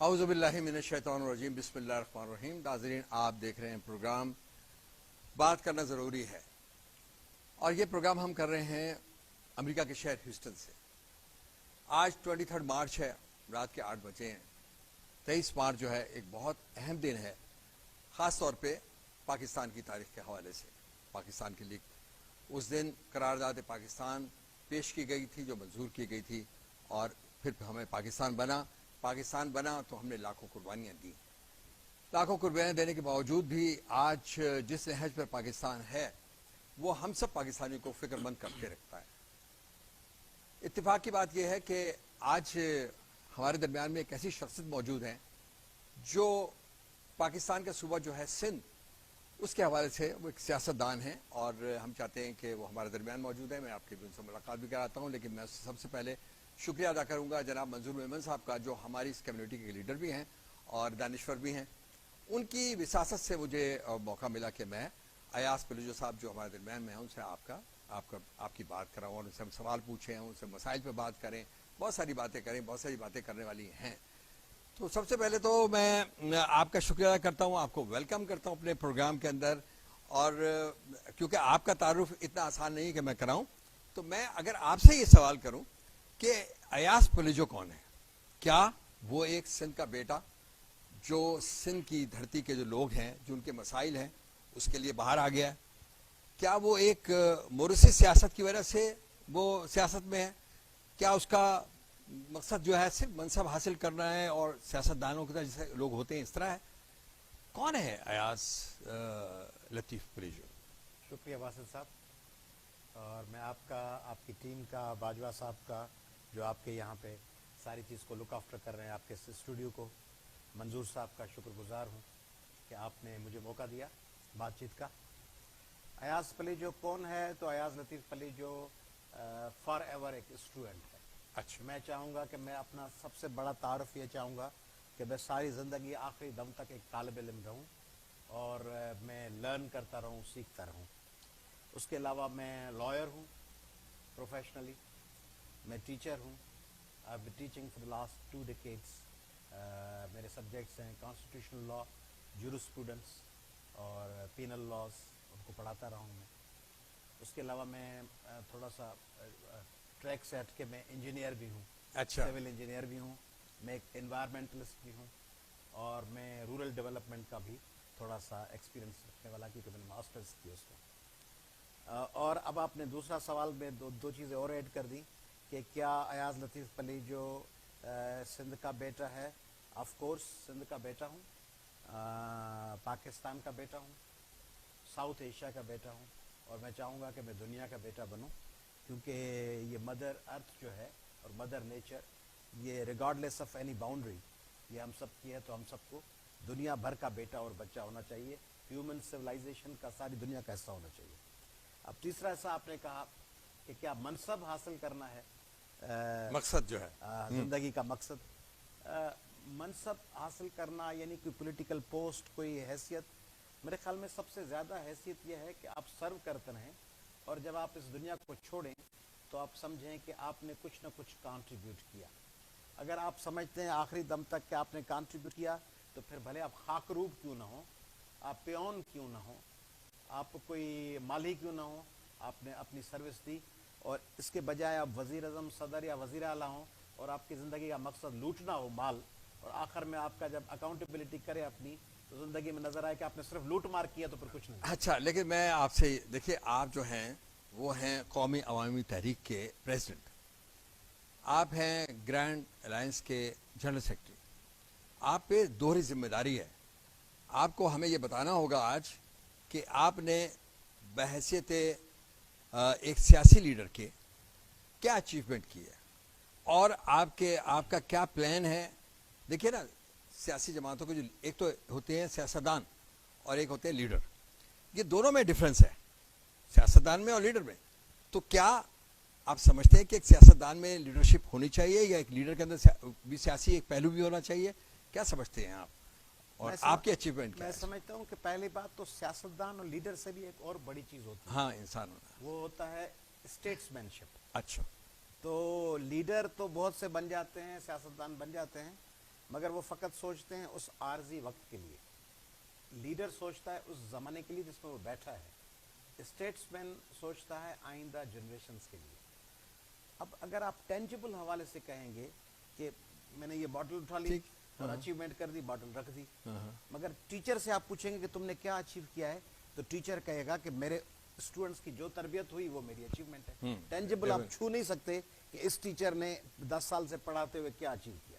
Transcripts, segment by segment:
اعوذ باللہ من الشیطان الرجیم بسم اللہ الرحمن الرحیم. ناظرین آپ دیکھ رہے ہیں پروگرام بات کرنا ضروری ہے، اور یہ پروگرام ہم کر رہے ہیں امریکہ کے شہر ہیوسٹن سے. آج 23 مارچ ہے، رات کے 8 بجے ہیں. 23 مارچ جو ہے ایک بہت اہم دن ہے، خاص طور پہ پاکستان کی تاریخ کے حوالے سے. پاکستان کے لیے اس دن قرارداد پاکستان پیش کی گئی تھی جو منظور کی گئی تھی، اور پھر ہمیں پاکستان بنا تو ہم نے لاکھوں قربانیاں دی. لاکھوں قربانیاں دینے کے باوجود بھی آج جس نہج پر پاکستان ہے وہ ہم سب پاکستانیوں کو فکر مند کر کے رکھتا ہے. اتفاق کی بات یہ ہے کہ آج ہمارے درمیان میں ایک ایسی شخصیت موجود ہیں جو پاکستان کا صوبہ جو ہے سندھ، اس کے حوالے سے وہ ایک سیاستدان ہیں، اور ہم چاہتے ہیں کہ وہ ہمارے درمیان موجود ہیں. میں آپ کی بھی ان سے ملاقات بھی کراتا ہوں، لیکن میں سب سے پہلے شکریہ ادا کروں گا جناب منظور میمن صاحب کا، جو ہماری اس کمیونٹی کے لیڈر بھی ہیں اور دانشور بھی ہیں. ان کی وساست سے مجھے موقع ملا کہ میں ایاز پلیجو صاحب جو ہمارے درمیان میں ہیں ان سے آپ کی بات کراؤں، اور ان سے ہم سوال پوچھیں، ان سے مسائل پہ بات کریں، بہت ساری باتیں کریں. بہت ساری باتیں کرنے والی ہیں. تو سب سے پہلے تو میں آپ کا شکریہ ادا کرتا ہوں، آپ کو ویلکم کرتا ہوں اپنے پروگرام کے اندر. اور کیونکہ آپ کا تعارف اتنا آسان نہیں کہ میں کراؤں، تو میں اگر آپ سے یہ سوال کروں کہ ایاز پلیجو کون ہے؟ کیا وہ ایک سندھ کا بیٹا جو سندھ کی دھرتی کے جو لوگ ہیں، جو ان کے مسائل ہیں اس کے لیے باہر آ گیا ہے؟ کیا وہ ایک موروثی سیاست کی وجہ سے وہ سیاست میں ہے؟ کیا اس کا مقصد جو ہے صرف منصب حاصل کرنا ہے اور سیاستدانوں کی طرح جیسے لوگ ہوتے ہیں اس طرح ہے؟ کون ہے ایاز لطیف پلیجو؟ شکریہ واسل صاحب، اور میں آپ کی ٹیم کا، باجوہ صاحب کا، جو آپ کے یہاں پہ ساری چیز کو لک آفٹر کر رہے ہیں، آپ کے اسٹوڈیو کو، منظور صاحب کا شکر گزار ہوں کہ آپ نے مجھے موقع دیا بات چیت کا. ایاز پلیجو کون ہے؟ تو ایاز لطیف پلیجو فار ایور ایک اسٹوڈنٹ ہے. اچھا. میں چاہوں گا کہ میں اپنا سب سے بڑا تعارف یہ چاہوں گا کہ میں ساری زندگی آخری دم تک ایک طالب علم رہوں، اور میں لرن کرتا رہوں، سیکھتا رہوں. اس کے علاوہ میں لائر ہوں پروفیشنلی، میں ٹیچر ہوں. I be teaching for the last 2 decades. میرے سبجیکٹس ہیں کانسٹیٹیوشنل لا، جورسپروڈنس اور پینل لاز، ان کو پڑھاتا رہا ہوں میں. اس کے علاوہ میں تھوڑا سا ٹریک سے ہٹ کے میں انجینئر بھی ہوں. اچھا. سول انجینئر بھی ہوں، میں ایک انوائرمنٹلسٹ بھی ہوں، اور میں رورل ڈیولپمنٹ کا بھی تھوڑا سا ایکسپیرینس رکھنے والا، کیونکہ میں نے ماسٹرز کی اس میں. اور اب آپ نے دوسرا سوال میں دو چیزیں اور ایڈ کر دی کہ کیا ایاز لطیف پلیجو سندھ کا بیٹا ہے؟ آف کورس سندھ کا بیٹا ہوں، پاکستان کا بیٹا ہوں، ساؤتھ ایشیا کا بیٹا ہوں، اور میں چاہوں گا کہ میں دنیا کا بیٹا بنوں، کیونکہ یہ مدر ارتھ جو ہے اور مدر نیچر، یہ ریگارڈلیس آف اینی باؤنڈری، یہ ہم سب کی ہے. تو ہم سب کو دنیا بھر کا بیٹا اور بچہ ہونا چاہیے. ہیومن سویلائزیشن کا ساری دنیا کا حصہ ہونا چاہیے. اب تیسرا حصہ آپ نے کہا کہ کیا منصب حاصل کرنا ہے، مقصد جو ہے زندگی کا مقصد. منصب حاصل کرنا یعنی کوئی پولیٹیکل پوسٹ، کوئی حیثیت، میرے خیال میں سب سے زیادہ حیثیت یہ ہے کہ آپ سرو کرتے رہیں، اور جب آپ اس دنیا کو چھوڑیں تو آپ سمجھیں کہ آپ نے کچھ نہ کچھ کانٹریبیوٹ کیا. اگر آپ سمجھتے ہیں آخری دم تک کہ آپ نے کانٹریبیوٹ کیا، تو پھر بھلے آپ خاکروب کیوں نہ ہوں، آپ پیون کیوں نہ ہوں، آپ کوئی مالی کیوں نہ ہوں، آپ نے اپنی سروس دی. اور اس کے بجائے آپ وزیر اعظم، صدر یا وزیر اعلیٰ ہوں، اور آپ کی زندگی کا مقصد لوٹنا ہو مال، اور آخر میں آپ کا جب اکاؤنٹیبلٹی کرے اپنی، تو زندگی میں نظر آئے کہ آپ نے صرف لوٹ مار کیا، تو پھر کچھ نہیں. اچھا، لیکن میں آپ سے دیکھیے، آپ جو ہیں وہ ہیں قومی عوامی تحریک کے پریزیڈنٹ، آپ ہیں گرینڈ الائنس کے جنرل سیکرٹری. آپ پہ دوہری ذمہ داری ہے. آپ کو ہمیں یہ بتانا ہوگا آج کہ آپ نے بحیثیت ایک سیاسی لیڈر کے کیا اچیومنٹ کی ہے، اور آپ کا کیا پلان ہے. دیکھیے نا، سیاسی جماعتوں کے جو ایک تو ہوتے ہیں سیاستدان اور ایک ہوتے ہیں لیڈر، یہ دونوں میں ڈفرنس ہے، سیاستدان میں اور لیڈر میں. تو کیا آپ سمجھتے ہیں کہ ایک سیاستدان میں لیڈرشپ ہونی چاہیے، یا ایک لیڈر کے اندر بھی سیاسی ایک پہلو بھی ہونا چاہیے؟ کیا سمجھتے ہیں آپ، اور آپ کی اچیومنٹ کیا ہے؟ میں سمجھتا ہوں کہ پہلی بات تو سیاستدان اور لیڈر سے بھی ایک اور بڑی چیز ہوتی ہے. ہاں، انسان ہونا. وہ ہوتا ہے اسٹیٹس مین شپ. اچھا. تو لیڈر تو بہت سے بن جاتے ہیں، سیاستدان بن جاتے ہیں، مگر وہ فقط سوچتے ہیں اس عارضی وقت کے لیے. لیڈر سوچتا ہے اس زمانے کے لیے جس میں وہ بیٹھا ہے. اسٹیٹس مین سوچتا ہے آئندہ جنریشنز کے لیے. اب اگر آپ ٹینجیبل حوالے سے کہیں گے کہ میں نے یہ باٹل اٹھا لی اور اچیومنٹ کر دی, باٹل رکھ دی, مگر ٹیچر سے آپ پوچھیں گے کہ تم نے کیا اچیو کیا ہے, تو ٹیچر کہے گا کہ میرے اسٹوڈنٹس کی جو تربیت ہوئی وہ میری اچیومنٹ ہے. ٹینجیبل آپ چھو نہیں سکتے کہ اس ٹیچر نے 10 سال سے پڑھاتے ہوئے کیا اچیو کیا.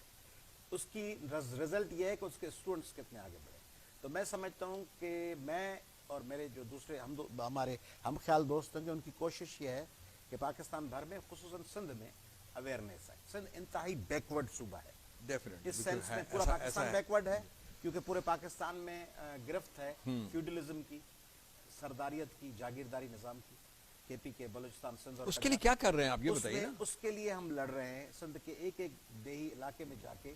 اس کی رزلٹ یہ ہے کہ اس کے اسٹوڈنٹس کتنے آگے بڑھے. تو میں سمجھتا ہوں کہ میں اور میرے جو دوسرے ہمارے ہم خیال دوست ہیں, ان کی کوشش یہ ہے کہ پاکستان بھر میں خصوصاً سندھ میں اویئرنیس ہے. سندھ انتہائی بیکورڈ صوبہ ہے. اس سینس میں پورا پاکستان بیکورڈ ہے کیونکہ پورے پاکستان میں گرفت ہے فیوڈلزم کی, سرداریت کی, جاگیرداری نظام کی. کے پی کے, بلوچستان, سندھ. اس کے لیے کیا کر رہے ہیں آپ یہ بتائیے نا. اس کے لیے ہم لڑ رہے ہیں سندھ کے ایک ایک دیہی علاقے میں جا کے,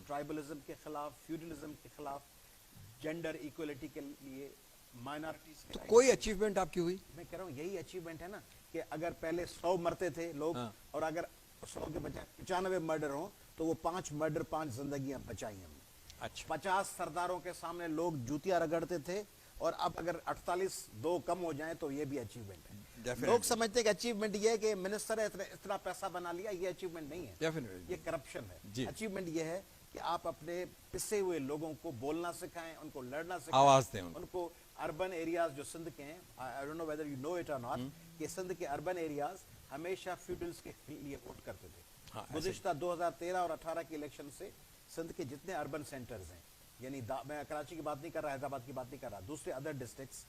ٹرائبلزم کے خلاف, فیوڈلزم کے خلاف, جینڈر ایکولیٹی کے لیے, مائنارٹیز کے. تو کوئی اچیومنٹ آپ کی ہوئی؟ میں کہہ رہا ہوں یہی اچیومنٹ ہے نا کہ اگر پہلے 100 مرتے تھے لوگ اور اگر 100 کے بجائے 95 مرڈر ہوں تو وہ 5 مرڈر 5 زندگیاں بچائی ہم نے. 50 سرداروں کے سامنے لوگ جوتیاں رگڑتے تھے اور اب اگر 48 2 کم ہو جائیں تو یہ بھی اچیومنٹ ہے. لوگ سمجھتے ہیں کہ اچیومنٹ یہ ہے کہ منسٹر ہے اتنا پیسہ بنا لیا, یہ اچیومنٹ نہیں ہے, یہ کرپشن ہے. اچیومنٹ یہ ہے کہ آپ اپنے پسے ہوئے لوگوں کو بولنا سکھائیں, ان کو لڑنا سکھائیں, آواز دیں ان کو. اربن ایریاز جو سندھ کے ہیں, I don't know whether you know it or not, کہ سندھ کے اربن ایریاز ہمیشہ فیوڈلز کے لیے ووٹ کرتے تھے. گزشتہ 2013 اور 18 کے الیکشن سے سندھ کے جتنے اربن سینٹرز ہیں, یعنی میں کراچی کی بات نہیں کر رہا, حیدرآباد کی بات نہیں کر رہا, دوسرے ادر ڈسٹرکٹس,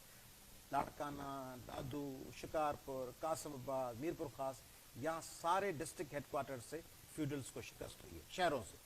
لاڑکانہ, دادو, شکارپور, قاسم آباد, میرپور خاص, یہاں سارے ڈسٹرکٹ ہیڈ کوارٹر سے فیوڈلز کو شکست ہوئی ہے, شہروں سے.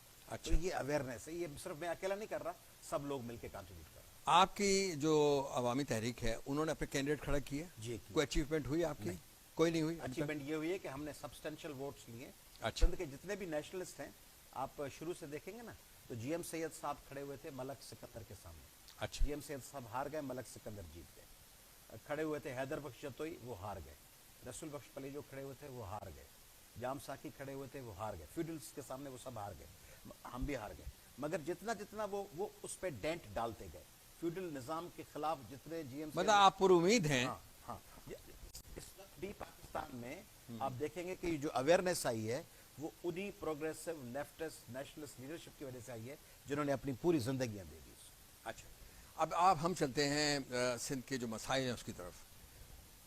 تو یہ اویئرنیس ہے, یہ صرف میں اکیلا نہیں کر رہا, سب لوگ مل کے کنٹریبیوٹ کر رہے ہیں. آپ کی جو عوامی تحریک ہے انہوں نے اپنے کینڈیڈیٹ کھڑا کیے؟ جی. کوئی اچیومنٹ ہوئی آپ کی؟ کوئی نہیں ہوئی. اچیومنٹ یہ ہوئی ہے کہ ہم نے سبسٹینشل ووٹس لیے. سندھ کے جتنے بھی نیشنلسٹ ہیں, آپ شروع سے دیکھیں گے نا, تو جی ایم سید صاحب کھڑے ہوئے تھے ملک سکندر کے سامنے. جی ایم سید صاحب ہار گئے, ملک سکندر جیت گئے. کھڑے ہوئے تھے حیدر بخش جتوئی, وہ ہار گئے. رسول بخش پلی جو کھڑے ہوئے تھے وہ ہار گئے. جام ساکی کھڑے ہوئے تھے وہ ہار گئے. فیوڈلز کے سامنے وہ سب ہار گئے, ہم بھی ہار گئے. مگر جتنا وہ اس پہ ڈینٹ ڈالتے گئے, فیوڈل نظام کے خلاف جتنے جی ایم, مطلب آپ پر امید ہیں. ہاں, اس وقت بھی پاکستان میں آپ دیکھیں گے کہ جو اویئرنیس آئی ہے وہ انہی پروگریسو لیفٹسٹ نیشنلسٹ لیڈرشپ کی وجہ سے آئی ہے جنہوں نے اپنی پوری زندگیاں دے دی. اچھا, اب ہم چلتے ہیں سندھ کے جو مسائل ہیں اس کی طرف.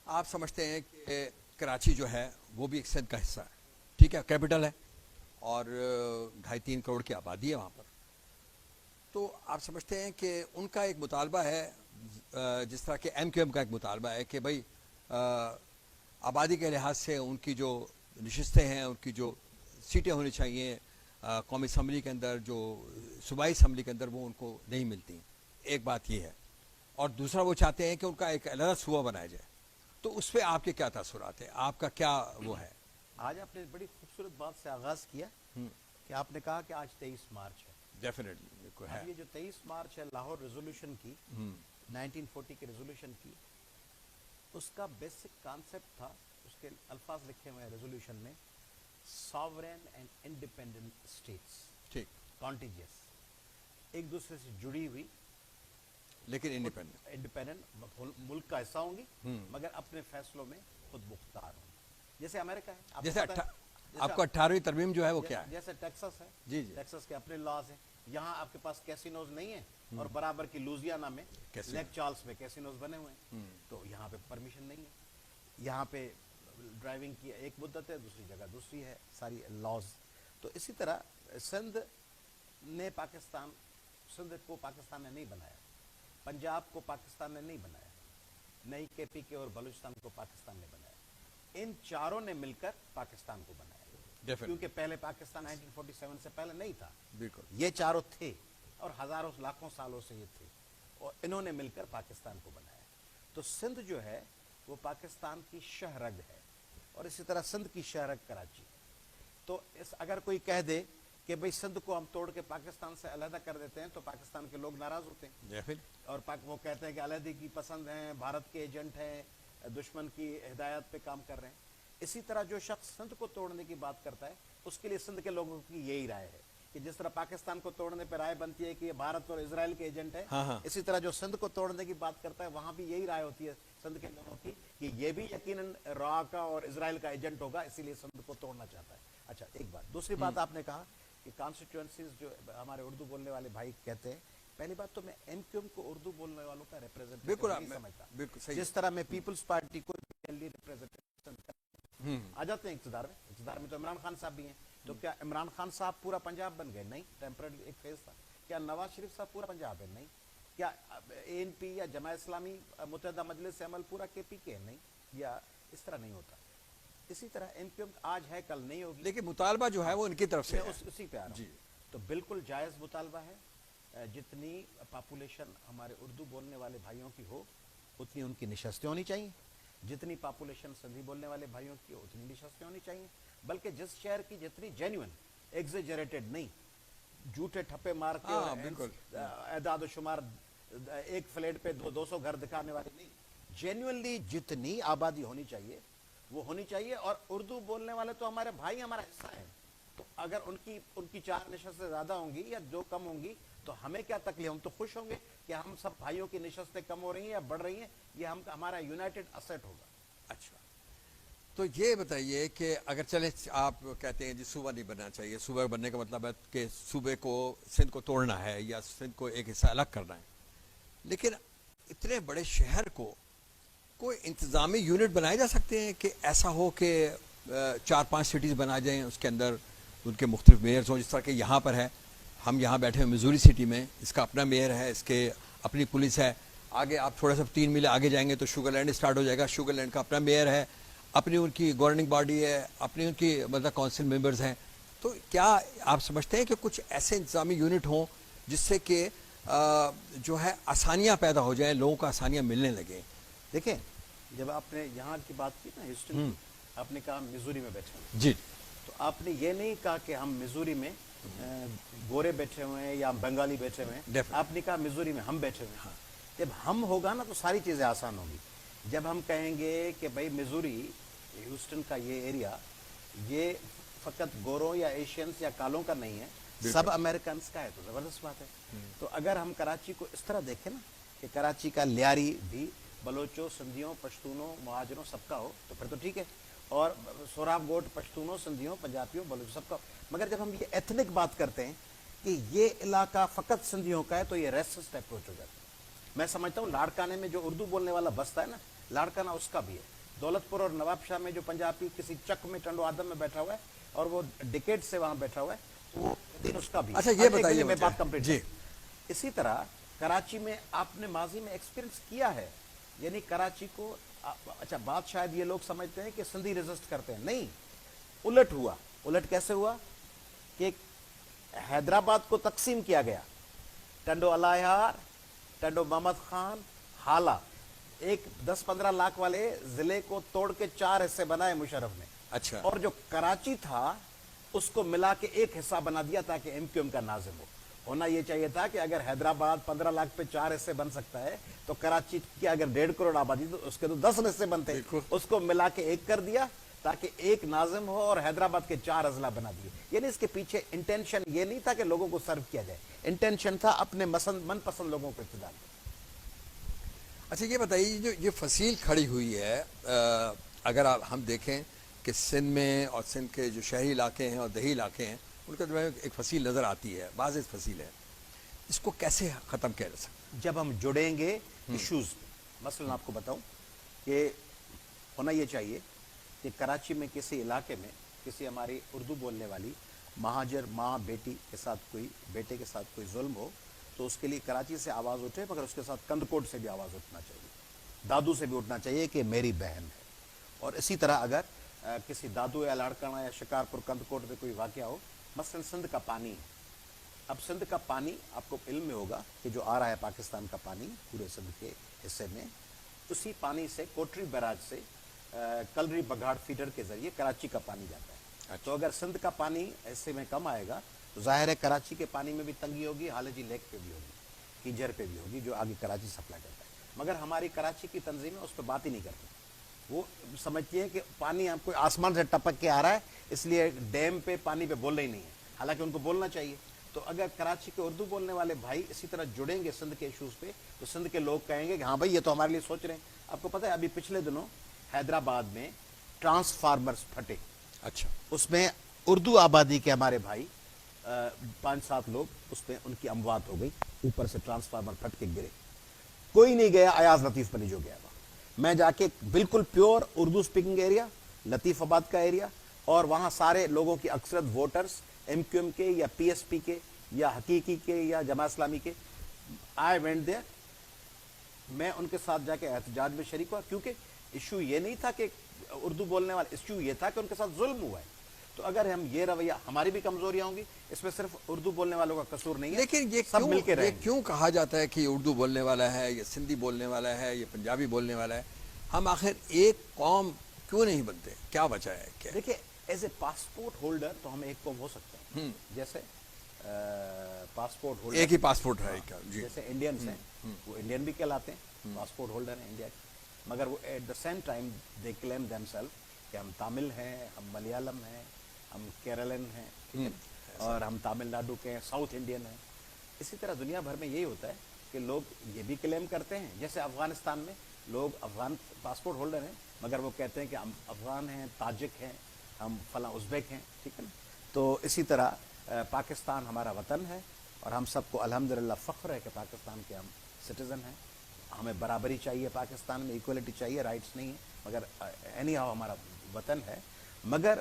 آپ سمجھتے ہیں کہ کراچی جو ہے وہ بھی ایک سندھ کا حصہ ہے, ٹھیک ہے, کیپٹل ہے اور 2.5-3 کروڑ کی آبادی ہے وہاں پر. تو آپ سمجھتے ہیں کہ ان کا ایک مطالبہ ہے, جس طرح کہ ایم کیو ایم کا ایک مطالبہ ہے کہ بھائی آبادی کے لحاظ سے ان کی جو نشستیں ہیں, ان کی جو سیٹیں ہونی چاہیے قومی اسمبلی کے اندر, جو صوبائی اسمبلی کے اندر, وہ ان کو نہیں ملتی. ایک بات یہ ہے. اور دوسرا وہ چاہتے ہیں کہ ان کا ایک علیحدہ صوبہ بنایا جائے. تو اس پہ آپ کے کیا تاثرات ہیں, آپ کا کیا وہ ہے؟ آج آپ نے بڑی خوبصورت بات سے آغاز کیا کہ آپ نے کہا کہ آج 23 مارچ ہے. ڈیفینیٹلی ہے. یہ جو 23 مارچ ہے لاہور ریزولوشن کی, 1940 کے ریزولوشن کی, اس کا بیسک کانسیپٹ تھا, اس کے الفاظ لکھے ہوئے ہیں ریزولوشن میں, ساورین اینڈ انڈیپینڈنٹ اسٹیٹس, ٹھیک, کانٹیجیس, ایک دوسرے سے جڑی ہوئی لیکن انڈیپینڈنٹ ملک کا حصہ ہوں گی مگر اپنے فیصلوں میں خود مختار ہوں گی. جیسے امریکہ ہے, جیسے آپ کو 18ویں ترمیم جو ہے وہ کیا ہے, جیسے ٹیکسس ہے, جی, ٹیکسس کے اپنے لاز ہیں. یہاں آپ کے پاس کیسینوز نہیں ہیں اور برابر کی لوزیانا میں لیک چارلز میں کیسینوز بنے ہوئے ہیں, تو یہاں پہ پرمیشن نہیں ہے. یہاں پہ ڈرائیونگ کی ایک مدت ہے, دوسری جگہ دوسری ہے, ساری لاز. تو اسی طرح سندھ کو پاکستان نے نہیں بنایا, پنجاب کو پاکستان نے نہیں بنایا, نئی کے پی کے اور بلوچستان کو پاکستان نے بنایا. ان چاروں نے مل کر پاکستان کو بنایا, کیونکہ پہلے پاکستان 1947 سے پہلے نہیں تھا. بالکل, یہ چاروں تھے اور ہزاروں لاکھوں سالوں سے یہ تھے, اور انہوں نے مل کر پاکستان کو بنایا. تو سندھ جو ہے وہ پاکستان کی شہرگ ہے, اور اسی طرح سندھ کی شہرگ کراچی. تو اگر کوئی کہہ دے کہ بھئی سندھ کو ہم توڑ کے پاکستان سے علیحدہ کر دیتے ہیں تو پاکستان کے لوگ ناراض ہوتے ہیں, اور وہ کہتے ہیں کہ علیحدگی پسند ہیں, بھارت کے ایجنٹ ہیں, دشمن کی ہدایت پہ کام کر رہے ہیں. اسی طرح جو شخص سندھ کو توڑنے کی بات کرتا ہے اس کے لیے سندھ کے لوگوں کی یہی رائے ہے کہ جس طرح پاکستان کو توڑنے پہ رائے بنتی ہے کہ یہ بھارت اور اسرائیل کے ایجنٹ ہے، ہاں ہاں اسی طرح جو سندھ کو توڑنے کی بات کرتا ہے وہاں بھی یہی رائے ہوتی ہے سندھ کے لوگوں کی کہ یہ بھی یقیناً را کا اور اسرائیل کا ایجنٹ ہوگا، اسی لیے سندھ کو توڑنا چاہتا ہے۔ اچھا ایک بات، دوسری بات آپ نے کہا کہ کانسٹیٹوئنسیز جو ہمارے اردو بولنے والے بھائی کہتے ہیں، پہلی بات تو میں ایم کیو ایم کو اردو بولنے والوں کا ریپرزینٹیٹو بالکل نہیں سمجھتا، بالکل صحیح جس طرح میں پیپلز پارٹی کو ریپرزینٹیشن آ جاتے ہیں اقتدار میں تو عمران خان صاحب بھی ہیں، تو کیا عمران خان صاحب پورا پنجاب بن گئے؟ نہیں، ٹیمپرری ایک فیز تھا۔ کیا نواز شریف صاحب پورا پنجاب ہے؟ نہیں۔ کیا اے این پی یا جماعت اسلامی متحدہ مجلس عمل پورا کے پی کے؟ نہیں، یا اس طرح نہیں ہوتا۔ اسی طرح ایم کیو ایم آج ہے کل نہیں ہوگی، لیکن مطالبہ جو ہے وہ ان کی طرف سے میں ہے۔ اسی پہ آ رہا جی ہوں۔ تو بالکل جائز مطالبہ ہے، جتنی پاپولیشن ہمارے اردو بولنے والے بھائیوں کی ہو اتنی ان کی نشستیں ہونی چاہیے، جتنی پاپولیشن سندھی بولنے والے بھائیوں کی اتنی نشستیں ہونی چاہیے، بلکہ جس شہر کی جتنی جینوئن، ایگزیجریٹڈ نہیں، جھوٹے ٹھپے مار کے ہاں، بالکل۔ اعداد و شمار ایک فلیٹ پہ 200 گھر دکھانے والے نہیں، جینوئنلی جتنی آبادی ہونی چاہیے وہ ہونی چاہیے۔ اور اردو بولنے والے تو ہمارے بھائی، ہمارا حصہ ہیں، تو اگر ان کی 4 نشستیں زیادہ ہوں گی یا 2 کم ہوں گی تو ہمیں کیا تکلیف؟ ہم تو خوش ہوں گے کہ ہم سب بھائیوں کی نشستیں کم ہو رہی ہیں یا بڑھ رہی ہیں، یہ ہمارا یونائٹڈ اسیٹ ہوگا۔ اچھا، تو یہ بتائیے کہ اگر چلے آپ کہتے ہیں جی صوبہ نہیں بننا چاہیے، صوبہ بننے کا مطلب ہے کہ صوبے کو، سندھ کو توڑنا ہے یا سندھ کو ایک حصہ الگ کرنا ہے، لیکن اتنے بڑے شہر کو کوئی انتظامی یونٹ بنائے جا سکتے ہیں کہ ایسا ہو کہ 4-5 سٹیز بنا جائیں، اس کے اندر ان کے مختلف میئرز ہوں، جس طرح کہ یہاں پر ہے، ہم یہاں بیٹھے ہیں میزوری سٹی میں، اس کا اپنا میئر ہے، اس کے اپنی پولیس ہے، آگے آپ تھوڑا سا 3 میل آگے جائیں گے تو شوگر لینڈ اسٹارٹ ہو جائے گا، شوگر لینڈ کا اپنا میئر ہے، اپنی ان کی گورننگ باڈی ہے، اپنی ان کی مطلب کونسل ممبرز ہیں۔ تو کیا آپ سمجھتے ہیں کہ کچھ ایسے انتظامی یونٹ ہوں جس سے کہ جو ہے آسانیاں پیدا ہو جائیں، لوگوں کو آسانیاں ملنے لگیں؟ دیکھیں، جب آپ نے یہاں کی بات کی نا ہیوسٹن کی، آپ نے کہا میزوری میں بیٹھے ہیں، جی تو آپ نے یہ نہیں کہا کہ ہم میزوری میں گورے بیٹھے ہوئے ہیں یا بنگالی بیٹھے ہوئے ہیں، Definitely. آپ نے کہا میزوری میں ہم بیٹھے ہوئے ہیں۔ جب ہم ہوگا نا تو ساری چیزیں آسان ہوگی۔ جب ہم کہیں گے کہ بھائی میزوری، ہیوسٹن کا یہ ایریا، یہ فقط گوروں یا ایشینز یا کالوں کا نہیں ہے، سب امریکنز کا ہے، تو زبردست بات ہے۔ تو اگر ہم کراچی کو اس طرح دیکھیں نا کہ کراچی کا لیاری بھی بلوچوں، سندھیوں، پشتونوں، مہاجروں سب کا ہو تو پھر تو ٹھیک ہے، اور سوراب گوٹ پشتونوں، سندھیوں، پنجابیوں، بلوچوں سب کا ہو۔ مگر جب ہم یہ ایتھنک بات کرتے ہیں کہ یہ علاقہ فقط سندھیوں کا ہے تو یہ ریسسٹ اپروچ ہو جاتا ہے۔ میں سمجھتا ہوں لاڑکانے میں جو اردو بولنے والا بستا ہے نا، لاڑکانہ اس کا بھی ہے، دولت پور اور نواب شاہ میں جو پنجابی کسی چک میں ٹنڈو آدم میں بیٹھا ہوا ہے اور وہ ڈیکیڈ سے وہاں بیٹھا ہوا ہے، وہ دن اس کا بھی ہے۔ اچھا یہ بتائیے میں مجھے، بات کمپلیٹ جی اسی طرح کراچی میں آپ نے ماضی میں ایکسپیرنس کیا ہے، یعنی کراچی کو، اچھا بات شاید یہ لوگ سمجھتے ہیں کہ سندھی ریزسٹ کرتے ہیں، نہیں، الٹ ہوا۔ الٹ کیسے ہوا کہ حیدرآباد کو تقسیم کیا گیا، ٹنڈو الہیار، ٹنڈو محمد خان، حالہ، ایک 10-15 لاکھ والے ضلع کو توڑ کے 4 حصے بنائے مشرف نے، اچھا، اور جو کراچی تھا اس کو ملا کے ایک حصہ بنا دیا تاکہ ایم کیو ایم کا ناظم ہو۔ ہونا یہ چاہیے تھا کہ اگر حیدرآباد 15 لاکھ پہ 4 حصے بن سکتا ہے تو کراچی کی اگر 1.5 کروڑ آبادی تو اس کے تو 10 حصے بنتے، اس کو ملا کے ایک کر دیا تاکہ ایک ناظم ہو، اور حیدرآباد کے 4 اضلاع بنا دیے۔ یعنی اس کے پیچھے انٹینشن یہ نہیں تھا کہ لوگوں کو سرو کیا جائے، انٹینشن تھا اپنے من پسند لوگوں کو اقتدار دیں۔ اچھا یہ بتائیے، جو یہ فصیل کھڑی ہوئی ہے، اگر ہم دیکھیں کہ سندھ میں اور سندھ کے جو شہری علاقے ہیں اور دیہی علاقے ہیں، ان کا جو ہے ایک فصیل نظر آتی ہے، واضح فصیل ہے، اس کو کیسے ختم کیا جا سکتا؟ جب ہم جڑیں گے ایشوز، مثلا آپ کو بتاؤں کہ ہونا یہ چاہیے کہ کراچی میں کسی علاقے میں کسی ہماری اردو بولنے والی مہاجر ماں بیٹی کے ساتھ کوئی، بیٹے کے ساتھ کوئی ظلم ہو تو اس کے لیے کراچی سے آواز اٹھے، مگر اس کے ساتھ کندکوٹ سے بھی آواز اٹھنا چاہیے، دادو سے بھی اٹھنا چاہیے کہ میری بہن ہے۔ اور اسی طرح اگر کسی دادو یا لاڑکانہ یا شکارپور کندکوٹ میں کوئی واقعہ ہو، مثلا سندھ کا پانی ہے، اب سندھ کا پانی آپ کو علم میں ہوگا کہ جو آ رہا ہے پاکستان کا پانی پورے سندھ کے حصے میں، اسی پانی سے کوٹری بیراج سے کلری بگھاڑ فیڈر کے ذریعے کراچی کا پانی جاتا ہے۔ تو اگر سندھ کا پانی حصے میں کم آئے گا تو ظاہر ہے کراچی کے پانی میں بھی تنگی ہوگی، حالجی لیک پہ بھی ہوگی، کینجر پہ بھی ہوگی، جو آگے کراچی سپلائی کرتا ہے۔ مگر ہماری کراچی کی تنظیمیں اس پہ بات ہی نہیں کرتی، وہ سمجھتی ہیں کہ پانی آپ کو آسمان سے ٹپک کے آ رہا ہے، اس لیے ڈیم پہ پانی پہ بولنا ہی نہیں ہے۔ حالانکہ ان کو بولنا چاہیے. تو اگر کراچی کے اردو بولنے والے بھائی اسی طرح جڑیں گے سندھ کے ایشوز پہ تو سندھ کے لوگ کہیں گے کہ ہاں بھائی یہ تو ہمارے لیے سوچ رہے ہیں. آپ کو پتہ ہے ابھی پچھلے دنوں حیدرآباد میں ٹرانسفارمرز پھٹے, اچھا, اس میں اردو آبادی کے ہمارے بھائی 5-7 لوگ اس میں ان کی اموات ہو گئی, اوپر سے ٹرانسفارمر پھٹ کے گرے. کوئی نہیں گیا, ایاز لطیف بنی جو گیا وہاں. میں جا کے بالکل پیور اردو سپیکنگ ایریا لطیف آباد کا ایریا, اور وہاں سارے لوگوں کی اکثرت ووٹرز ایم کیو ایم کے یا پی ایس پی کے یا حقیقی کے یا جماعت اسلامی کے. آئی وینٹ دیئر, میں ان کے ساتھ جا کے احتجاج میں شریک ہوا, کیونکہ ایشو یہ نہیں تھا کہ اردو بولنے والے, ایشو یہ تھا کہ ان کے ساتھ ظلم ہوا ہے. تو اگر ہم یہ رویہ, ہماری بھی کمزوریاں ہوں گی, اس میں صرف اردو بولنے والوں کا قصور نہیں ہے, لیکن یہ سب مل کے رہیں گے. کیوں کہا جاتا ہے کہ یہ اردو بولنے والا ہے, یہ سندھی بولنے والا ہے, یہ پنجابی بولنے والا ہے؟ ہم آخر ایک قوم کیوں نہیں بنتے؟ کیا وجہ ہے؟ کیا دیکھیں, ایز اے پاسپورٹ ہولڈر تو ہم ایک قوم ہو سکتے ہیں. جیسے پاسپورٹ ہولڈر, ایک ہی پاسپورٹ ہے جی, جیسے انڈینس ہیں وہ انڈین بھی کہلاتے ہیں, پاسپورٹ ہولڈر ہیں انڈیا کے, مگر وہ at the same time they claim themselves کہ ہم تامل ہیں, ہم ملیالم ہیں, ہم کیرلن ہیں, ٹھیک ہے, اور ہم تامل ناڈو کے ہیں, ساؤتھ انڈین ہیں. اسی طرح دنیا بھر میں یہی ہوتا ہے کہ لوگ یہ بھی کلیم کرتے ہیں. جیسے افغانستان میں لوگ افغان پاسپورٹ ہولڈر ہیں مگر وہ کہتے ہیں کہ ہم افغان ہیں, تاجک ہیں, ہم فلاں ازبیک ہیں, ٹھیک ہے نا. تو اسی طرح پاکستان ہمارا وطن ہے اور ہم سب کو الحمدللہ فخر ہے کہ پاکستان کے ہم سٹیزن ہیں. ہمیں برابری چاہیے, پاکستان میں ایکولیٹی چاہیے, رائٹس نہیں ہیں, مگر اینی ہاؤ ہمارا وطن ہے. مگر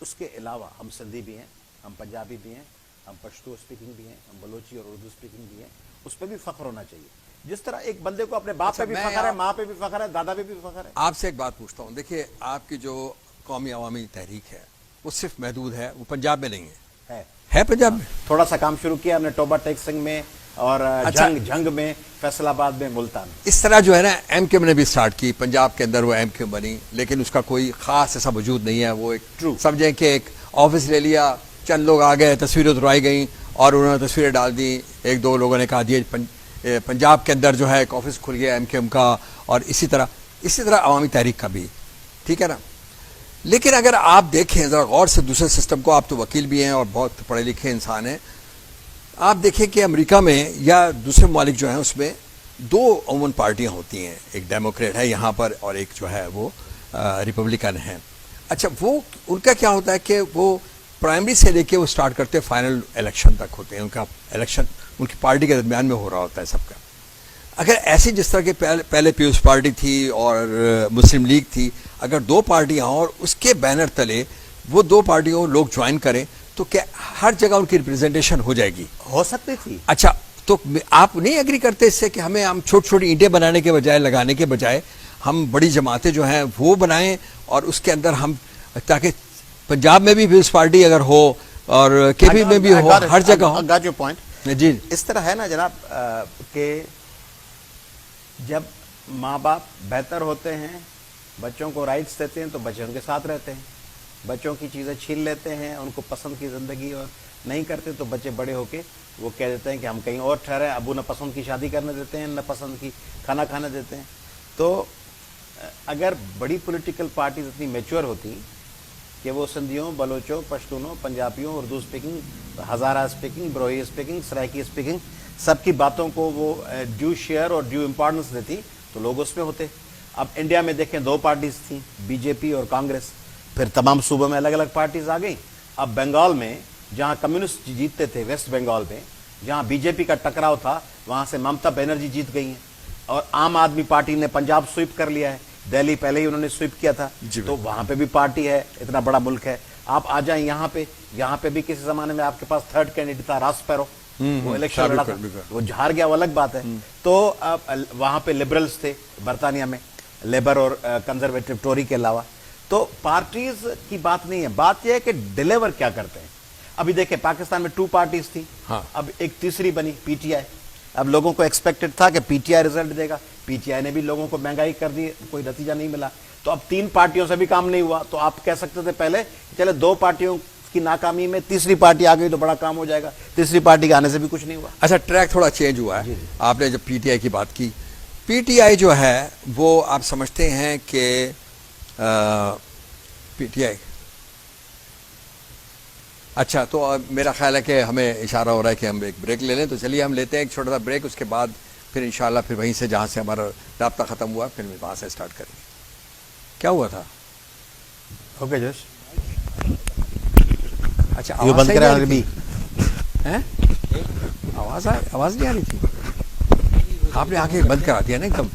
اس کے علاوہ ہم سندھی بھی ہیں, ہم پنجابی بھی ہیں, ہم پشتو اسپیکنگ بھی ہیں, ہم بلوچی اور اردو اسپیکنگ بھی ہیں. اس پہ بھی فخر ہونا چاہیے. جس طرح ایک بندے کو اپنے باپ پہ بھی فخر ہے, ماں پہ بھی فخر ہے, دادا پہ بھی فخر ہے. آپ سے ایک بات پوچھتا ہوں. دیکھیے, آپ کی جو قومی عوامی تحریک ہے وہ صرف محدود ہے, وہ پنجاب میں نہیں ہے پنجاب میں. تھوڑا سا کام شروع کیا ہم نے ٹوبا ٹیک سنگھ میں اور جنگ میں, فیصل آباد میں, ملتان. اس طرح جو ہے نا ایم کیو نے بھی سٹارٹ کی, پنجاب کے اندر وہ ایم کیو بنی, لیکن اس کا کوئی خاص ایسا وجود نہیں ہے. وہ ایک سمجھیں کہ ایک آفس لے لیا, چند لوگ آ گئے, تصویریں اتروائی گئیں اور انہوں نے تصویریں ڈال دی. ایک دو لوگوں نے کہا دیا پنجاب کے اندر جو ہے ایک آفس کھل گیا ایم کیو ایم کا, اور اسی طرح عوامی تحریک کا بھی, ٹھیک ہے نا. لیکن اگر آپ دیکھیں ذرا غور سے دوسرے سسٹم کو, آپ تو وکیل بھی ہیں اور بہت پڑھے لکھے انسان ہیں, آپ دیکھیں کہ امریکہ میں یا دوسرے ممالک جو ہیں اس میں دو عموماً پارٹیاں ہوتی ہیں, ایک ڈیموکریٹ ہے یہاں پر اور ایک جو ہے وہ ریپبلکن ہے. اچھا, وہ ان کا کیا ہوتا ہے کہ وہ پرائمری سے لے کے وہ سٹارٹ کرتے ہیں فائنل الیکشن تک ہوتے ہیں. ان کا الیکشن ان کی پارٹی کے درمیان میں ہو رہا ہوتا ہے سب کا. اگر ایسی جس طرح کے پہلے پیپلز پارٹی تھی اور مسلم لیگ تھی, اگر دو پارٹیاں ہوں اور اس کے بینر تلے وہ دو پارٹیوں لوگ جوائن کریں تو کیا ہر جگہ ان کی ریپرزنٹیشن ہو جائے گی؟ ہو سکتی تھی. اچھا, تو آپ نہیں ایگری کرتے اس سے کہ ہم چھوٹی چھوٹی اینٹیں بنانے کے بجائے, لگانے کے بجائے ہم بڑی جماعتیں جو ہیں وہ بنائیں, اور اس کے اندر ہم, تاکہ پنجاب میں بھی پیپلز پارٹی اگر ہو اور کے پی میں بھی ہو, ہر جگہ ہو. Got your point. جی, اس طرح ہے نا جناب کہ جب ماں باپ بہتر ہوتے ہیں, بچوں کو رائٹس دیتے ہیں تو بچے ان کے ساتھ رہتے ہیں. بچوں کی چیزیں چھین لیتے ہیں, ان کو پسند کی زندگی اور نہیں کرتے, تو بچے بڑے ہو کے وہ کہہ دیتے ہیں کہ ہم کہیں اور ٹھہرے. ابو نہ پسند کی شادی کرنے دیتے ہیں, نہ پسند کی کھانا کھانے دیتے ہیں. تو اگر بڑی پولیٹیکل پارٹیز اتنی میچور ہوتی کہ وہ سندھیوں, بلوچوں, پشتونوں, پنجابیوں, Urdu speaking, Hazara speaking, Brahui speaking, Saraiki speaking, سب کی باتوں کو وہ ڈیو شیئر اور ڈیو امپورٹنس دیتی تو لوگ اس میں ہوتے. اب انڈیا میں دیکھیں دو پارٹیز تھیں, بی جے پی اور کانگریس, پھر تمام صوبوں میں الگ الگ پارٹیز آ گئیں. اب بنگال میں جہاں کمیونسٹ جیتتے تھے, ویسٹ بنگال میں جہاں بی جے پی کا ٹکراؤ تھا, وہاں سے ممتا بنرجی جیت گئی ہیں, اور عام آدمی پارٹی نے پنجاب سویپ کر لیا ہے, دہلی پہلے ہی انہوں نے سویپ کیا تھا. تو وہاں پہ بھی پارٹی ہے, اتنا بڑا ملک ہے. آپ آ جائیں یہاں پہ بھی کسی زمانے میں آپ کے پاس تھرڈ کینڈیڈیٹ تھا, راس پیرو, وہ الیکشن لڑا تھا, وہ ہار گیا, وہ الگ بات ہے. تو وہاں پہ لبرلز تھے برطانیہ میں, لیبر اور کنزرویٹو ٹوری کے علاوہ. تو پارٹیز کی بات نہیں ہے, بات یہ ہے کہ ڈیلیور کیا کرتے ہیں. ابھی دیکھیں پاکستان میں 2 پارٹیز تھی, اب ایک تیسری بنی, پی ٹی آئی. اب لوگوں کو ایکسپیکٹڈ تھا کہ پی ٹی آئی ریزلٹ دے گا, پی ٹی آئی نے بھی لوگوں کو مہنگائی کر دی, کوئی نتیجہ نہیں ملا. تو اب 3 پارٹیوں سے بھی کام نہیں ہوا, تو آپ کہہ سکتے تھے پہلے چلے 2 پارٹیوں کی ناکامی میں تیسری پارٹی آ گئی تو بڑا کام ہو جائے گا. تیسری پارٹی کے آنے سے بھی کچھ نہیں ہوا. اچھا, ٹریک تھوڑا چینج ہوا ہے. آپ نے جب پی ٹی آئی کی بات کی, پی ٹی آئی جو ہے وہ آپ سمجھتے ہیں کہ پی ٹی آئی اچھا تو میرا خیال ہے کہ ہمیں اشارہ ہو رہا ہے کہ ہم ایک بریک لے لیں, تو چلیے ہم لیتے ہیں ایک چھوٹا سا بریک, اس کے بعد پھر انشاءاللہ پھر وہیں سے جہاں سے ہمارا رابطہ ختم ہوا پھر وہاں سے اسٹارٹ کریں گے. کیا ہوا تھا؟ اوکے جوش اچھا یہ آواز بند صحیح کرا نہیں آ رہی عربی تھی؟ ہیں؟ آواز نہیں آ رہی تھی؟ آپ نے آنکھیں بند کرا دیا نا ایک دم.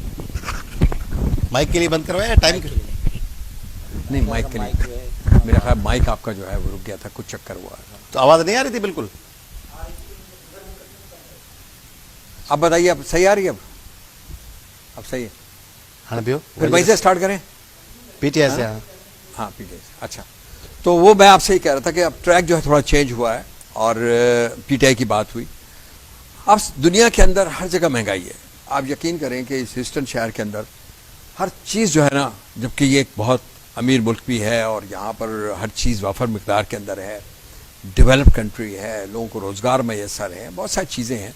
مائک کے لیے بند کروایا ٹائم کے نہیں مائک کے لیے میرا خیال مائک آپ کا جو ہے وہ رک گیا تھا, کچھ چکر ہوا تھا. تو آواز نہیں آ رہی تھی بالکل. اب بتائیے اب صحیح آ رہی ہے؟ اب صحیح ہے. ہاں بیو پھر وہیں سے اسٹارٹ کریں. پی ٹی آئی سے. ہاں ہاں پی ٹی آئی سے. اچھا تو وہ میں آپ سے ہی کہہ رہا تھا کہ اب ٹریک جو ہے تھوڑا چینج ہوا ہے اور پی ٹی آئی کی بات ہوئی. اب دنیا کے اندر ہر جگہ مہنگائی ہے. آپ یقین کریں کہ اس ہیوسٹن شہر کے اندر ہر چیز جو ہے نا, جبکہ یہ ایک بہت امیر ملک بھی ہے اور یہاں پر ہر چیز وافر مقدار کے اندر ہے, ڈیولپ کنٹری ہے, لوگوں کو روزگار میسر ہے, بہت ساری چیزیں ہیں,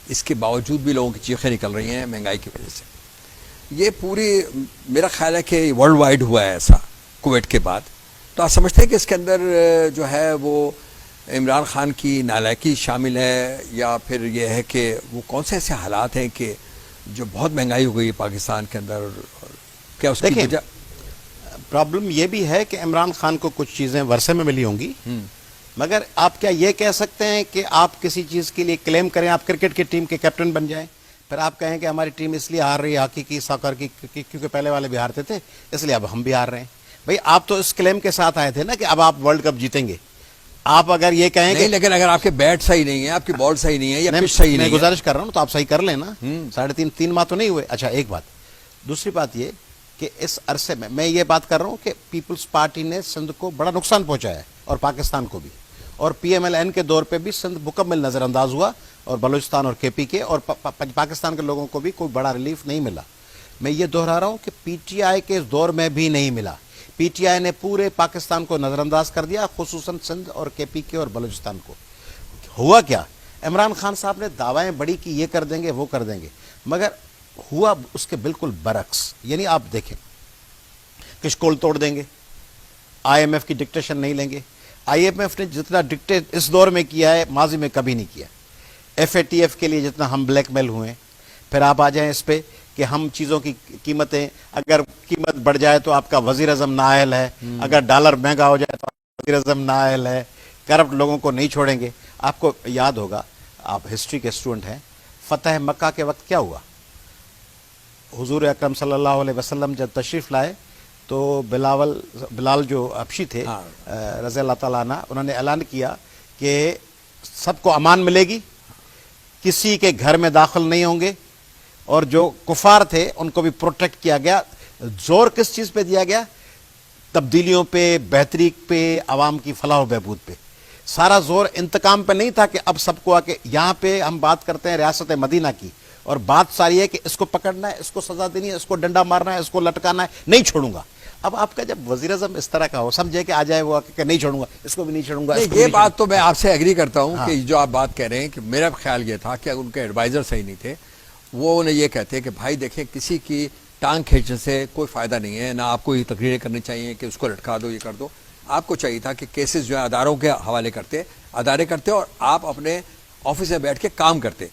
اس کے باوجود بھی لوگوں کی چیخیں نکل رہی ہیں مہنگائی کی وجہ سے. یہ پوری میرا خیال ہے کہ ورلڈ وائڈ ہوا ہے ایسا کوویڈ کے بعد. تو آپ سمجھتے ہیں کہ اس کے اندر جو ہے وہ عمران خان کی نالائکی شامل ہے, یا پھر یہ ہے کہ وہ کون سے ایسے حالات ہیں کہ جو بہت مہنگائی ہو گئی ہے پاکستان کے اندر, اور کیا اس کی وجہ؟ پرابلم یہ بھی ہے کہ عمران خان کو کچھ چیزیں ورثے میں ملی ہوں گی, مگر آپ کیا یہ کہہ سکتے ہیں کہ آپ کسی چیز کے لیے کلیم کریں, آپ کرکٹ کی ٹیم کے کیپٹن بن جائیں, پھر آپ کہیں کہ ہماری ٹیم اس لیے ہار رہی ہے ہاکی کی, ساکر کی, کیونکہ پہلے والے بھی ہارتے تھے اس لیے اب ہم بھی ہار رہے ہیں. بھئی آپ تو اس کلیم کے ساتھ آئے تھے نا کہ اب آپ ورلڈ کپ جیتیں گے. آپ اگر یہ کہیں نہیں, کہ لیکن اگر آپ کے بیٹ صحیح نہیں ہے, آپ کی بال صحیح نہیں ہے, یا پچ صحیح میں نہیں ہے, گزارش کر رہا ہوں تو آپ صحیح کر لیں نا. 3.5 ماہ تو نہیں ہوئے. اچھا ایک بات, دوسری بات یہ کہ اس عرصے میں یہ بات کر رہا ہوں کہ پیپلز پارٹی نے سندھ کو بڑا نقصان پہنچایا ہے اور پاکستان کو بھی, اور پی ایم ایل این کے دور پہ بھی سندھ مکمل نظر انداز ہوا, اور بلوچستان اور کے پی کے اور پاکستان کے لوگوں کو بھی کوئی بڑا ریلیف نہیں ملا. میں یہ دہرا رہا ہوں کہ پی ٹی آئی کے دور میں بھی نہیں ملا. پی ٹی آئی نے پورے پاکستان کو نظر انداز کر دیا, خصوصاً سندھ اور کے پی کے اور بلوچستان کو. ہوا کیا, عمران خان صاحب نے دعوائیں بڑی کی یہ کر دیں گے وہ کر دیں گے, مگر ہوا اس کے بالکل برعکس. یعنی آپ دیکھیں, کشکول توڑ دیں گے, آئی ایم ایف کی ڈکٹیشن نہیں لیں گے. آئی ایم ایف نے جتنا ڈکٹیٹ اس دور میں کیا ہے ماضی میں کبھی نہیں کیا. ایف اے ٹی ایف کے لیے جتنا ہم بلیک میل ہوئے, پھر آپ آ جائیں اس پہ کہ ہم چیزوں کی قیمتیں, اگر قیمت بڑھ جائے تو آپ کا وزیر اعظم نااہل ہے, اگر ڈالر مہنگا ہو جائے تو وزیر اعظم نااہل ہے, کرپٹ لوگوں کو نہیں چھوڑیں گے. آپ کو یاد ہوگا, آپ ہسٹری کے اسٹوڈنٹ ہیں, فتح مکہ کے وقت کیا ہوا؟ حضور اکرم صلی اللہ علیہ وسلم جب تشریف لائے تو بلال جو حبشی تھے رضی اللہ تعالیٰ عنہ, انہوں نے اعلان کیا کہ سب کو امان ملے گی, کسی کے گھر میں داخل نہیں ہوں گے, اور جو کفار تھے ان کو بھی پروٹیکٹ کیا گیا. زور کس چیز پہ دیا گیا؟ تبدیلیوں پہ, بہتری پہ, عوام کی فلاح و بہبود پہ. سارا زور انتقام پہ نہیں تھا کہ اب سب کو آ کے, یہاں پہ ہم بات کرتے ہیں ریاست مدینہ کی, اور بات ساری ہے کہ اس کو پکڑنا ہے, اس کو سزا دینی ہے, اس کو ڈنڈا مارنا ہے, اس کو لٹکانا ہے, نہیں چھوڑوں گا. اب آپ کا جب وزیر اعظم اس طرح کا ہو, سمجھے کہ آ جائے وہ کہ نہیں چھوڑوں گا, اس کو بھی نہیں چھوڑوں گا. یہ بات تو میں آپ سے ایگری کرتا ہوں کہ جو آپ بات کہہ رہے ہیں, کہ میرا خیال یہ تھا کہ ان کے ایڈوائزر صحیح نہیں تھے. وہ انہیں یہ کہتے ہیں کہ بھائی دیکھیں, کسی کی ٹانگ کھینچنے سے کوئی فائدہ نہیں ہے, نہ آپ کو یہ تقریریں کرنی چاہیے کہ اس کو لٹکا دو, یہ کر دو. آپ کو چاہیے تھا کہ کیسز جو ہے اداروں کے حوالے کرتے, ادارے کرتے, اور آپ اپنے آفس میں بیٹھ کے کام کرتے,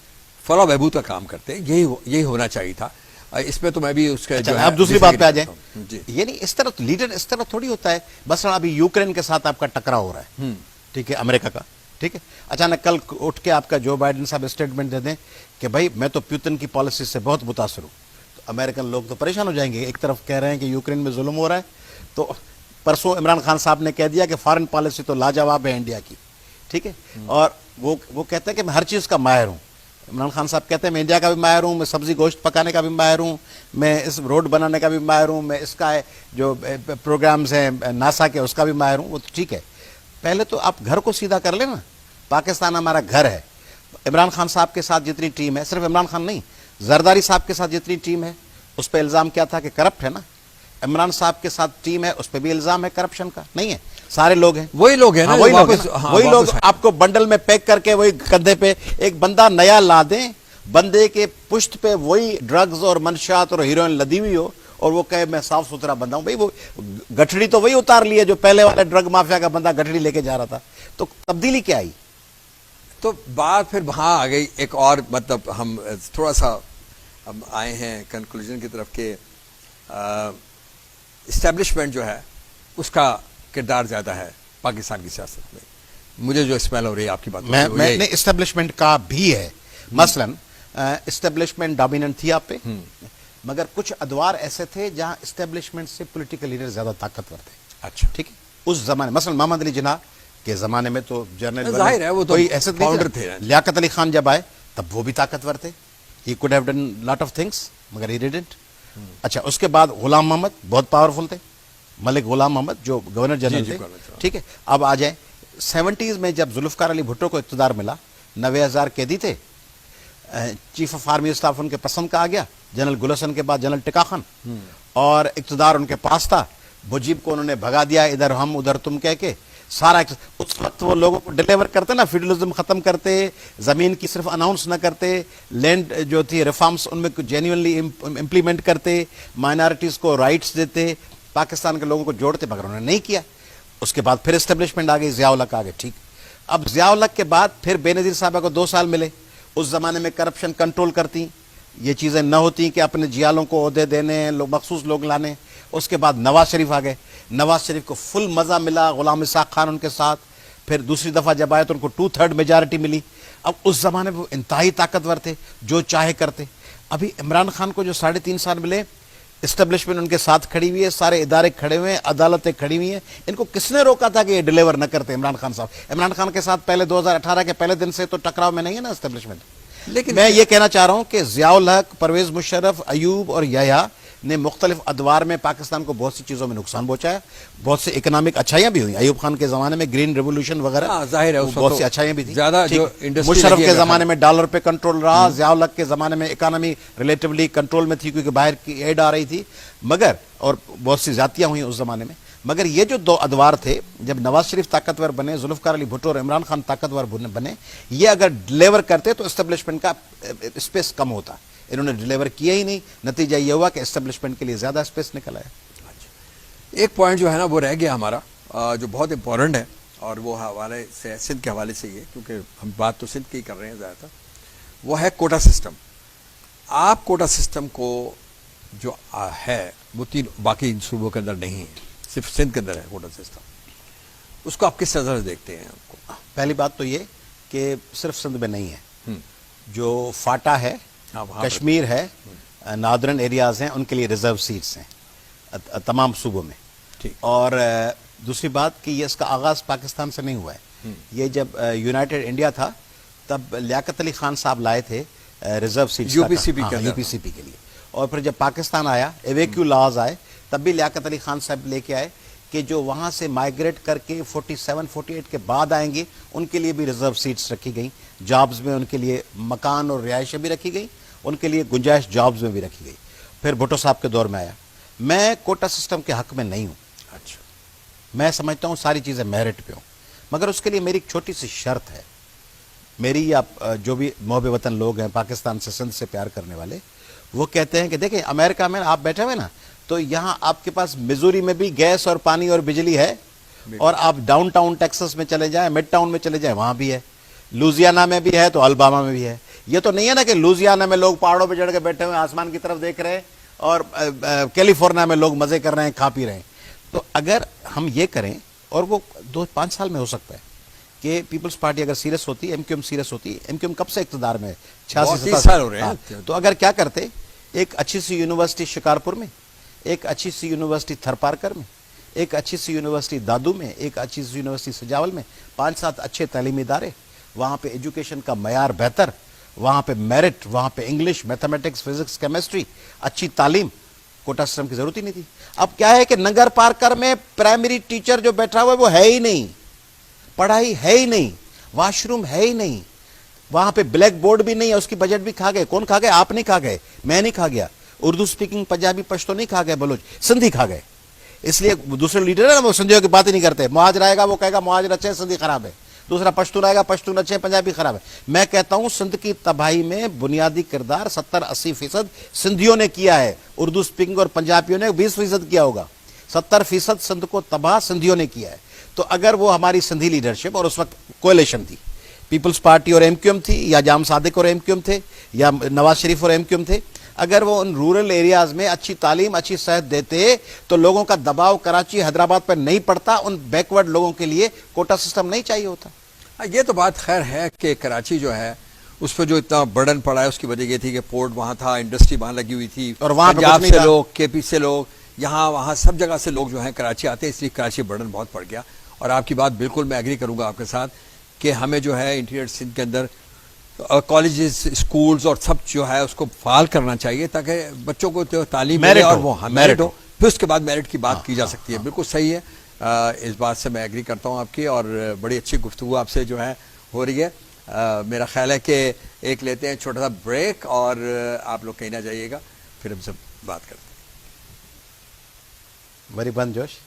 فلاح و بہبود کا کام کرتے. یہی ہونا چاہیے تھا. اس پہ تو میں بھی اس کے جو ہے آپ دوسری بات پہ آ جائیں. جی, یعنی اس طرح لیڈر اس طرح تھوڑی ہوتا ہے. بس ابھی یوکرین کے ساتھ آپ کا ٹکرا ہو رہا ہے, ٹھیک ہے, امریکہ کا, ٹھیک ہے, اچانک کل اٹھ کے آپ کا جو بائیڈن صاحب اسٹیٹمنٹ دے دیں کہ بھائی میں تو پیوتن کی پالیسی سے بہت متاثر ہوں, تو امریکن لوگ تو پریشان ہو جائیں گے. ایک طرف کہہ رہے ہیں کہ یوکرین میں ظلم ہو رہا ہے, تو پرسوں عمران خان صاحب نے کہہ دیا کہ فارن پالیسی تو لاجواب ہے انڈیا کی, ٹھیک ہے, اور وہ کہتے ہیں کہ میں ہر چیز کا ماہر ہوں. عمران خان صاحب کہتے ہیں میں انڈیا کا بھی ماہر ہوں, میں سبزی گوشت پکانے کا بھی ماہر ہوں, میں اس روڈ بنانے کا بھی ماہر ہوں, میں اس کا جو پروگرامز ہیں ناسا کے اس کا بھی ماہر ہوں. وہ تو ٹھیک ہے, پہلے تو آپ گھر کو سیدھا کر لیں نا. پاکستان ہمارا گھر ہے. عمران خان صاحب کے ساتھ جتنی ٹیم ہے, صرف عمران خان نہیں, زرداری صاحب کے ساتھ جتنی ٹیم ہے, اس پہ الزام کیا تھا کہ کرپٹ ہے نا. عمران صاحب کے ساتھ ٹیم ہے, اس پہ بھی الزام ہے کرپشن کا, نہیں ہے, سارے لوگ ہیں, وہی لوگ ہیں نا, وہی لوگ آپ کو بنڈل میں پیک کر کے وہی کندھے پہ ایک بندہ نیا لا دیں, بندے کے پشت پہ وہی ڈرگز اور منشیات اور ہیروئن لدی ہوئی ہو, اور وہ کہے میں صاف ستھرا بندہ ہوں. بھائی وہ گٹھڑی تو وہی اتار لی ہے جو پہلے والے ڈرگ مافیا کا بندہ گٹھڑی لے کے جا رہا تھا. تو تبدیلی کیا آئی؟ تو بات پھر وہاں آ گئی ایک اور مطلب ہم تھوڑا سا ہم آئے ہیں کنکلوژن کی طرف کہ اسٹیبلشمنٹ جو ہے اس کا کردار زیادہ ہے پاکستان کی سیاست میں. مجھے جو اسمیل ہو رہی ہے آپ کی بات میں اسٹیبلشمنٹ کا بھی ہے. مثلا اسٹیبلشمنٹ ڈومیننٹ تھی آپ پہ, مگر کچھ ادوار ایسے تھے جہاں اسٹیبلشمنٹ سے پولیٹیکل لیڈر زیادہ طاقتور تھے. اچھا ٹھیک ہے, اس زمانے مثلا محمد علی جناح کے زمانے میں تو جنرل ظاہر ہے وہ تو کوئی ایسے فاؤنڈر تھے. لیاقت علی خان جب آئے تب وہ بھی طاقتور تھے. He could have done lot of things مگر ہی ڈیڈنٹ. اچھا اس کے بعد غلام محمد بہت پاورفل تھے, ملک غلام محمد جو گورنر جنرل تھے. ٹھیک ہے, اب آ جائیں 70s میں جب ذوالفقار علی بھٹو کو اقتدار ملا, 90,000 قیدی تھے, چیف آف آرمی اسٹاف ان کے پسند کا آ گیا, جنرل گل حسن کے بعد جنرل ٹکا خان, اور اقتدار ان کے پاس تھا. مجیب کو انہوں نے بھگا دیا, ادھر ہم ادھر تم کہہ کے. سارا اس وقت وہ لوگوں کو ڈیلیور کرتے نا, فیوڈلزم ختم کرتے, زمین کی صرف اناؤنس نہ کرتے, لینڈ جو تھی ریفارمز ان میں جینیونلی امپلیمنٹ کرتے, مائنارٹیز کو رائٹس دیتے, پاکستان کے لوگوں کو جوڑتے, مگر انہوں نے نہیں کیا. اس کے بعد پھر اسٹیبلشمنٹ آ گئی, ضیاء الحق آ گئے. ٹھیک, اب ضیاء الحق کے بعد پھر بے نظیر صاحبہ کو 2 سال ملے. اس زمانے میں کرپشن کنٹرول کرتی, یہ چیزیں نہ ہوتی کہ اپنے جیالوں کو عہدے دینے, مخصوص لوگ لانے. اس کے بعد نواز شریف آ گئے. نواز شریف کو فل مزہ ملا, غلام اسحاق خان ان کے ساتھ. پھر دوسری دفعہ جب آئے تو ان کو 2/3 میجارٹی ملی. اب اس زمانے میں وہ انتہائی طاقتور تھے, جو چاہے کرتے. ابھی عمران خان کو جو 3.5 سال ملے, اسٹیبلشمنٹ ان کے ساتھ کھڑی ہوئی ہے, سارے ادارے کھڑے ہوئے ہیں, عدالتیں کھڑی ہوئی ہیں. ان کو کس نے روکا تھا کہ یہ ڈیلیور نہ کرتے عمران خان صاحب؟ عمران خان کے ساتھ پہلے 2018 کے پہلے دن سے تو ٹکراؤ میں نہیں ہے نا اسٹیبلشمنٹ. لیکن میں یہ کہنا چاہ رہا ہوں کہ ضیاء الحق, پرویز مشرف, ایوب اور یحییٰ نے مختلف ادوار میں پاکستان کو بہت سی چیزوں میں نقصان پہنچایا. بہت سی اکنامک اچھائیاں بھی ہوئی. ایوب خان کے زمانے میں گرین ریولوشن وغیرہ ظاہر ہے بہت سی اچھائیاں بھی تھیں. مشرف کے زمانے میں ڈالر پہ کنٹرول رہا, ضیاء الحق کے زمانے میں اکانومی ریلیٹیولی کنٹرول میں تھی کیونکہ باہر کی ایڈ آ رہی تھی, مگر اور بہت سی زیادتیاں ہوئیں اس زمانے میں. مگر یہ جو 2 ادوار تھے, جب نواز شریف طاقتور بنے, ذوالفقار علی بھٹو اور عمران خان طاقتور بنے, یہ اگر ڈیلیور کرتے تو اسٹیبلشمنٹ کا اسپیس کم ہوتا. انہوں نے ڈیلیور کیا ہی نہیں. نتیجہ یہ ہوا کہ اسٹیبلشمنٹ کے لیے زیادہ اسپیس نکل آیا. ایک پوائنٹ جو ہے نا وہ رہ گیا ہمارا, جو بہت امپورٹنٹ ہے, اور وہ حوالے سے سندھ کے حوالے سے یہ, کیونکہ ہم بات تو سندھ کی کر رہے ہیں زیادہ تر, وہ ہے کوٹا سسٹم. آپ کوٹا سسٹم کو جو ہے وہ 3 باقی صوبوں کے اندر نہیں ہے, صرف سندھ کے اندر ہے کوٹا سسٹم. اس کو آپ کس نظر سے دیکھتے ہیں؟ آپ کو پہلی بات تو یہ کہ صرف سندھ میں نہیں ہے. جو فاٹا ہے, کشمیر ہے, نادرن ایریاز ہیں, ان کے لیے ریزرو سیٹس ہیں تمام صوبوں میں. اور دوسری بات کہ یہ اس کا آغاز پاکستان سے نہیں ہوا ہے. یہ جب یونائٹڈ انڈیا تھا تب لیاقت علی خان صاحب لائے تھے ریزرو سیٹس یو پی سی پی کے لیے. اور پھر جب پاکستان آیا, ایویکیو لاز آئے, تب بھی لیاقت علی خان صاحب لے کے آئے کہ جو وہاں سے مائیگریٹ کر کے 47-48 کے بعد آئیں گے ان کے لیے بھی ریزرو سیٹس رکھی گئیں. جابز میں ان کے لیے مکان اور رہائشیں بھی رکھی گئیں, ان کے لیے گنجائش جابز میں بھی رکھی گئی. پھر بھٹو صاحب کے دور میں آیا. میں کوٹا سسٹم کے حق میں نہیں ہوں. اچھا, میں سمجھتا ہوں ساری چیزیں میرٹ پہ ہوں, مگر اس کے لیے میری ایک چھوٹی سی شرط ہے. میری یا جو بھی محب وطن لوگ ہیں پاکستان سے, سندھ سے پیار کرنے والے, وہ کہتے ہیں کہ دیکھیں امریکہ میں آپ بیٹھے ہوئے نا, تو یہاں آپ کے پاس میزوری میں بھی گیس اور پانی اور بجلی ہے, اور آپ ڈاؤن ٹاؤن ٹیکسس میں چلے جائیں, مڈ ٹاؤن میں چلے جائیں, وہاں بھی ہے. لوزیانہ میں بھی ہے تو الباما میں بھی ہے. یہ تو نہیں ہے نا کہ لوزیانہ میں لوگ پہاڑوں پہ چڑھ کے بیٹھے ہوئے آسمان کی طرف دیکھ رہے ہیں, اور کیلیفورنیا میں لوگ مزے کر رہے ہیں, کھا پی رہے ہیں. تو اگر ہم یہ کریں, اور وہ 2-5 سال میں ہو سکتا ہے کہ پیپلز پارٹی اگر سیریس ہوتی, ایم کیو ایم سیریس ہوتی, ایم کیو ایم کب سے اقتدار میں 86 سال ہو رہے ہیں, تو اگر کیا کرتے, ایک اچھی سی یونیورسٹی شکارپور میں, ایک اچھی سی یونیورسٹی تھرپارکر میں, ایک اچھی سی یونیورسٹی دادو میں, ایک اچھی سی یونیورسٹی سجاول میں, 5-7 اچھے تعلیمی ادارے, وہاں پہ ایجوکیشن کا معیار بہتر, وہاں پہ میرٹ, وہاں پہ انگلش, میتھمیٹکس, فزکس, کیمسٹری, اچھی تعلیم. کوٹا سسٹم کی ضرورت ہی نہیں تھی. اب کیا ہے کہ ننگر پارکر میں پرائمری ٹیچر جو بیٹھا ہوا ہے وہ ہے ہی نہیں, پڑھائی ہے ہی نہیں, واش روم ہے ہی نہیں, وہاں پہ بلیک بورڈ بھی نہیں ہے. اس کی بجٹ بھی کھا گئے. کون کھا گئے؟ آپ نہیں کھا گئے, میں نہیں کھا گیا, اردو سپیکنگ پنجابی پشتو نہیں کھا گئے, بلوچ سندھی کھا گئے. اس لیے دوسرے لیڈر ہے نا وہ سندھیوں کی بات ہی نہیں کرتے. مہاجر آئے گا وہ کہے گا مہاجر اچھے, سندھی خراب ہے. دوسرا پشتون آئے گا، پشتون اچھے ہیں، پنجابی خراب ہے. میں کہتا ہوں سندھ کی تباہی میں بنیادی کردار 70-80% سندھیوں نے کیا ہے. اردو سپیکنگ اور پنجابیوں نے 20% کیا ہوگا. 70% سندھ کو تباہ سندھیوں نے کیا ہے. تو اگر وہ ہماری سندھی لیڈرشپ، اور اس وقت کولیشن تھی، پیپلز پارٹی اور ایم کیو ایم تھی، یا جام صادق اور ایم کیو ایم تھے، یا نواز شریف اور ایم کیو ایم تھے، اگر وہ ان رورل ایریاز میں اچھی تعلیم، اچھی صحت دیتے تو لوگوں کا دباؤ کراچی، حیدرآباد پر نہیں پڑتا. ان بیکورڈ لوگوں کے لیے کوٹا سسٹم نہیں چاہیے ہوتا. یہ تو بات خیر ہے کہ کراچی جو ہے اس پہ جو اتنا برڈن پڑا ہے اس کی وجہ یہ تھی کہ پورٹ وہاں تھا، انڈسٹری وہاں لگی ہوئی تھی، اور وہاں پہ پنجاب کچھ نہیں سے تھا. لوگ، کے پی سے لوگ، یہاں وہاں سب جگہ سے لوگ جو ہیں کراچی آتے ہیں، اس لیے کراچی برڈن بہت پڑ گیا. اور آپ کی بات بالکل میں ایگری کروں گا آپ کے ساتھ کہ ہمیں جو ہے انٹیریئر سندھ کے اندر کالجز، اسکولز اور سب جو ہے اس کو فعال کرنا چاہیے تاکہ بچوں کو تعلیم ملے اور وہ میرٹ ہو. پھر اس کے بعد میرٹ کی بات کی جا سکتی ہے. بالکل صحیح ہے، اس بات سے میں ایگری کرتا ہوں آپ کی. اور بڑی اچھی گفتگو آپ سے جو ہے ہو رہی ہے. میرا خیال ہے کہ ایک لیتے ہیں چھوٹا سا بریک، اور آپ لوگ کہیں نہ جائیے گا، پھر ہم سے بات کرتے ہیں. بری بند جوش.